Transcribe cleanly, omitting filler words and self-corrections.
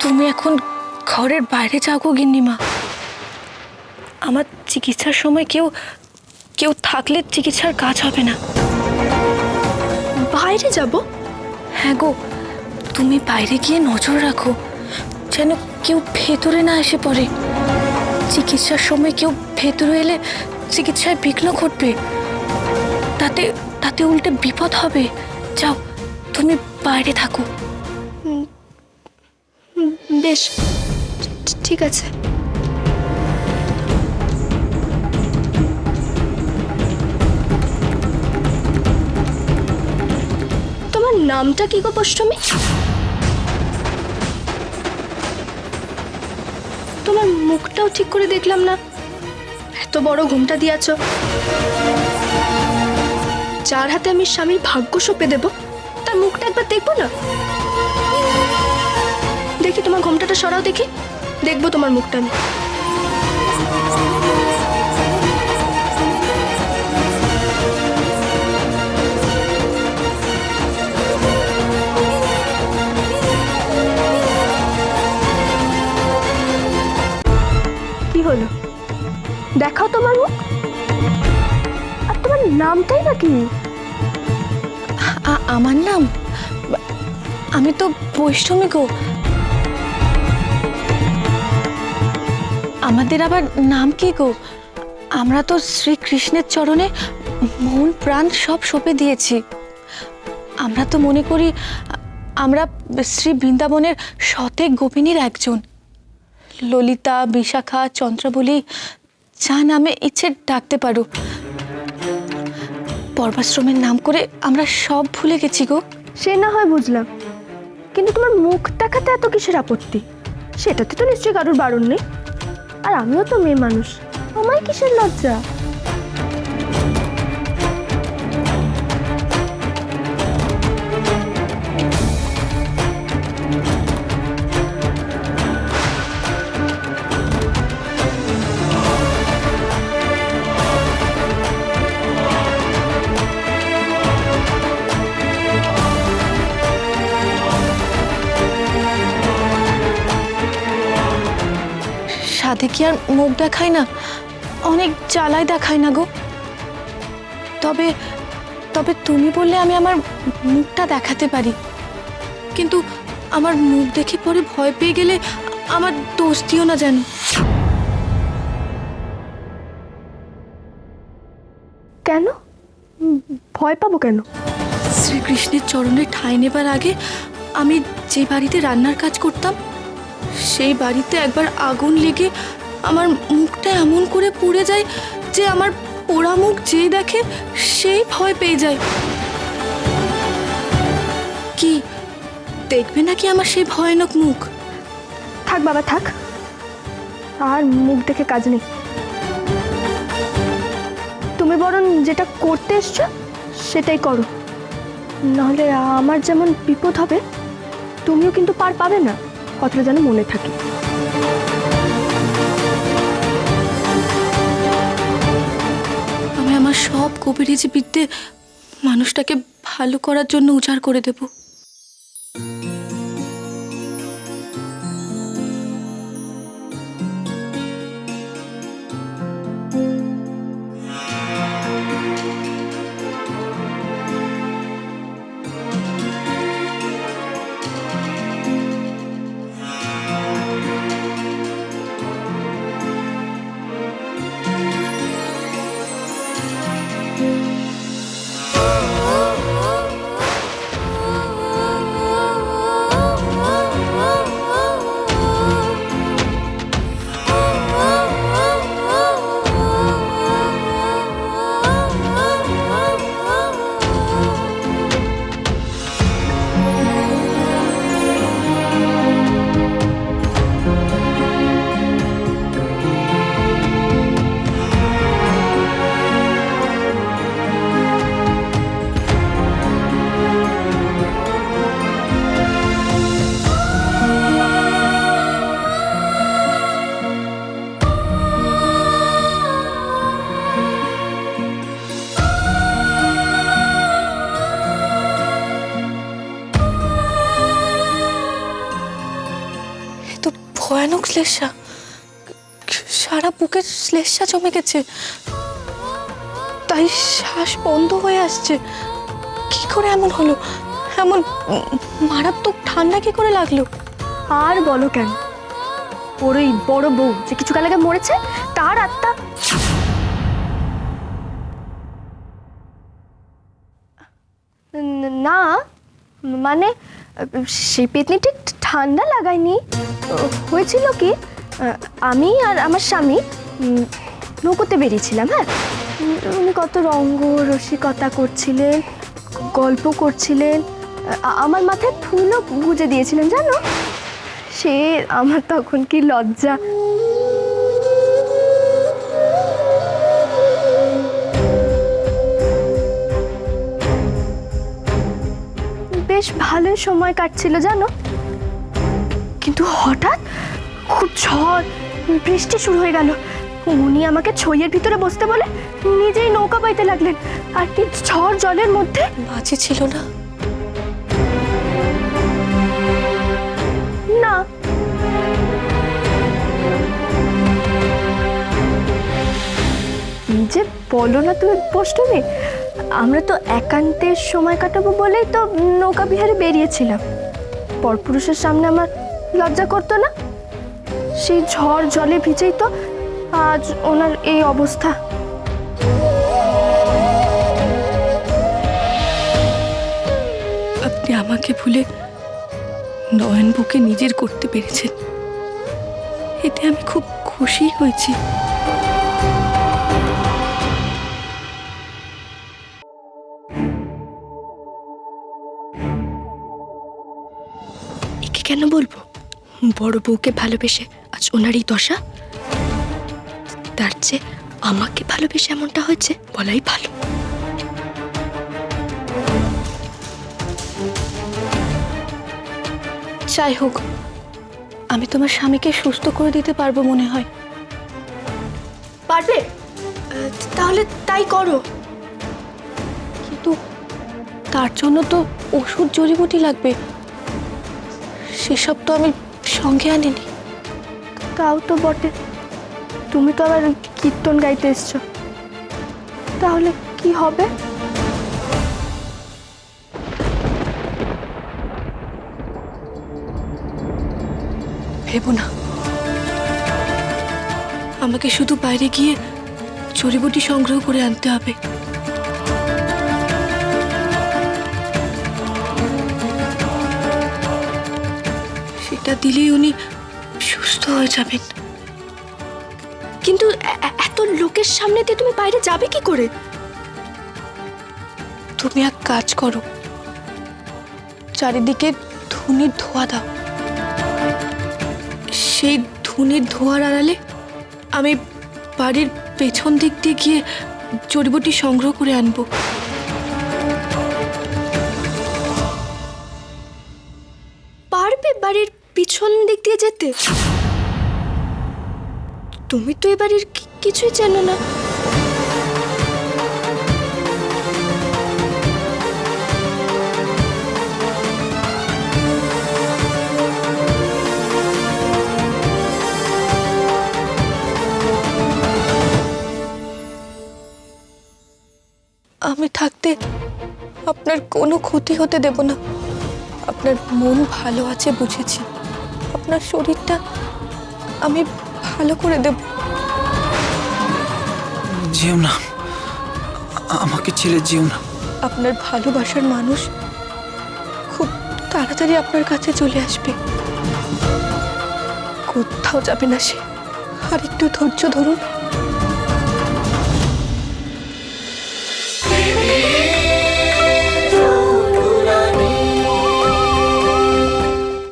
তুমি এখন ঘরের বাইরে যাও গো গিন্নিমা। আমার চিকিৎসার সময় কেউ কেউ থাকলে চিকিৎসার কাজ হবে না। বাইরে যাব? হ্যাঁ গো, তুমি বাইরে গিয়ে নজর রাখো যেন কেউ ভেতরে না এসে পড়ে। চিকিৎসার সময় কেউ ভেতরে এলে চিকিৎসায় বিঘ্ন ঘটবে, তাতে তাতে উল্টে বিপদ হবে। যাও, তুমি বাইরে থাকো। বেশ, ঠিক আছে। তোমার নামটা কি গো পৌষ্টমী? তোমার মুখটাও ঠিক করে দেখলাম না, এত বড় ঘোমটা দিয়েছ। যার হাতে আমি স্বামীর ভাগ্য সঁপে দেব তার মুখটা একবার দেখবো না? দেখি তোমার ঘোমটাটা সরাও, দেখি, দেখবো তোমার মুখটা আমি। কি হলো, দেখাও তোমার মুখ। আর তোমার নামটাই বা কি? আমার নাম? আমি তো বৈষ্ণবী গো। আমাদের আবার নাম কি গো? আমরা তো শ্রীকৃষ্ণের চরণে মন প্রাণ সব সঁপে দিয়েছি। আমরা তো মনে করি আমরা শ্রী বৃন্দাবনের শতেক গোপিনীর একজন। ললিতা, বিশাখা, চন্দ্রাবলী, যা নামে ইচ্ছে ডাকতে পারো। পর্বাশ্রমের নাম করে আমরা সব ভুলে গেছি গো। সে না হয় বুঝলাম, কিন্তু তোমার মুখ দেখাতে এত কিসের আপত্তি? সেটাতে তো নিশ্চয়ই কারোর বারণ নেই। আর আমিও তো মেয়ে মানুষ, আমায় কিসের লজ্জা? সাধে কি আর মুখ দেখায় না? অনেক জ্বালায় দেখায় না গো। তবে তবে তুমি বললে আমি আমার মুখটা দেখাতে পারি, কিন্তু আমার মুখ দেখে পরে ভয় পেয়ে গেলে আমার দোষ দিও না যেন। কেন ভয় পাবো কেন? শ্রীকৃষ্ণের চরণে ঠাঁই নেবার আগে আমি যে বাড়িতে রান্নার কাজ করতাম, সেই বাড়িতে একবার আগুন লেগে আমার মুখটা এমন করে পুড়ে যায় যে আমার পোড়া মুখ যে দেখে সেই ভয় পেয়ে যায়। কি দেখবে নাকি আমার সেই ভয়ানক মুখ? থাক বাবা থাক, আর মুখ দেখে কাজ নেই। তুমি বরং যেটা করতে এসছো সেটাই করো, নাহলে আমার যেমন বিপদ হবে তুমিও কিন্তু পার পাবে না, কথাটা যেন মনে থাকে। আমি আমার সব কবিরাজি বিদ্যে মানুষটাকে ভালো করার জন্য উজাড় করে দেব। ভয়ানক শ্লেষা, সারা বুকে শ্লেষা জমে গেছে, তাই শ্বাস বন্ধ হয়ে আসছে। কি করে এমন হলো? এমন মারাত্মক ঠান্ডা কি করে লাগলো? আর বলো কেন, ওর ওই বড় বউ যে কিছুকাল আগে মরেছে, তার আত্মা। না মানে সেই পেতনি ঠিক ঠান্ডা লাগায়নি। হয়েছিল কি, আমি আর আমার স্বামী নৌকোতে বেরিয়েছিলাম। হ্যাঁ, উনি কত রঙ্গ রসিকতা করছিলেন, গল্প করছিলেন, আমার মাথায় ফুলও গুজে দিয়েছিলেন জানো। সে আমার তখন কি লজ্জা। বেশ ভালোই সময় কাটছিল জানো, কিন্তু হঠাৎ খুব ঝড় বৃষ্টি শুরু হয়ে গেল। উনি আমাকে ছইয়ের ভিতরে বসতে বলে নিজেই নৌকা বাইতে লাগলেন। আর কি ঝড় জলের মধ্যে। বাজি ছিল না? না, কি যে বলো না তুমি পোষ্টমী, আমরা তো একান্তের সময় কাটাবো বলেই তো নৌকা বিহারে বেরিয়েছিলাম। পরপুরুষের সামনে আমার লজ্জা করতো না। সেই ঝড় জলে ভিজেই তো আজ ওনার এই অবস্থা। আপনি আমাকে ভুলে নয়নবুকে নিজের করতে পেরেছেন, এতে আমি খুব খুশি হয়েছি। একে কেন বলবো? বড় বউকে ভালোবেসে আজ ওনারই দশা। তার চেয়ে আমাকে ভালোবেসে এমনটা হয়েছে বলাই ভালো। যাই হোক, আমি তোমার স্বামীকে সুস্থ করে দিতে পারবো মনে হয়। পারবে? তাহলে তাই করো। কিন্তু তার জন্য তো ওষুধ জড়িবুটি লাগবে, সেসব তো আমি সঙ্গে আনিনি। তাও তো বটে, তুমি তো আবার কীর্তন গাইতে এসছো, তাহলে কি হবে? ভেবো না, আমাকে শুধু বাইরে গিয়ে জড়িবুটি সংগ্রহ করে আনতে হবে। সেটা দিলেই উনি সুস্থ হয়ে যাবেন। কিন্তু এত লোকের সামনে দিয়ে তুমি বাইরে যাবে কি করে? তুমি এক কাজ করো, চারিদিকে ধুনির ধোঁয়া দাও। সেই ধুনির ধোঁয়ার আড়ালে আমি বাড়ির পেছন দিক দিয়ে গিয়ে জড়িবুটি সংগ্রহ করে আনবো। পারবে বাড়ির পিছন দিক দিয়ে যেতে? তুমি তো এ বাড়ির কিছুই জানো না। আমি থাকতে আপনার কোনো ক্ষতি হতে দেব না। আপনার মন ভালো আছে বুঝেছি, আপনার শরীরটা আমি ভালো করে দেব। যেও না, আমাকে ছেড়ে যেও না। আপনার ভালোবাসার মানুষ খুব তাড়াতাড়ি আপনার কাছে চলে আসবে, কোথাও যাবে না সে। আর একটু ধৈর্য ধরুন।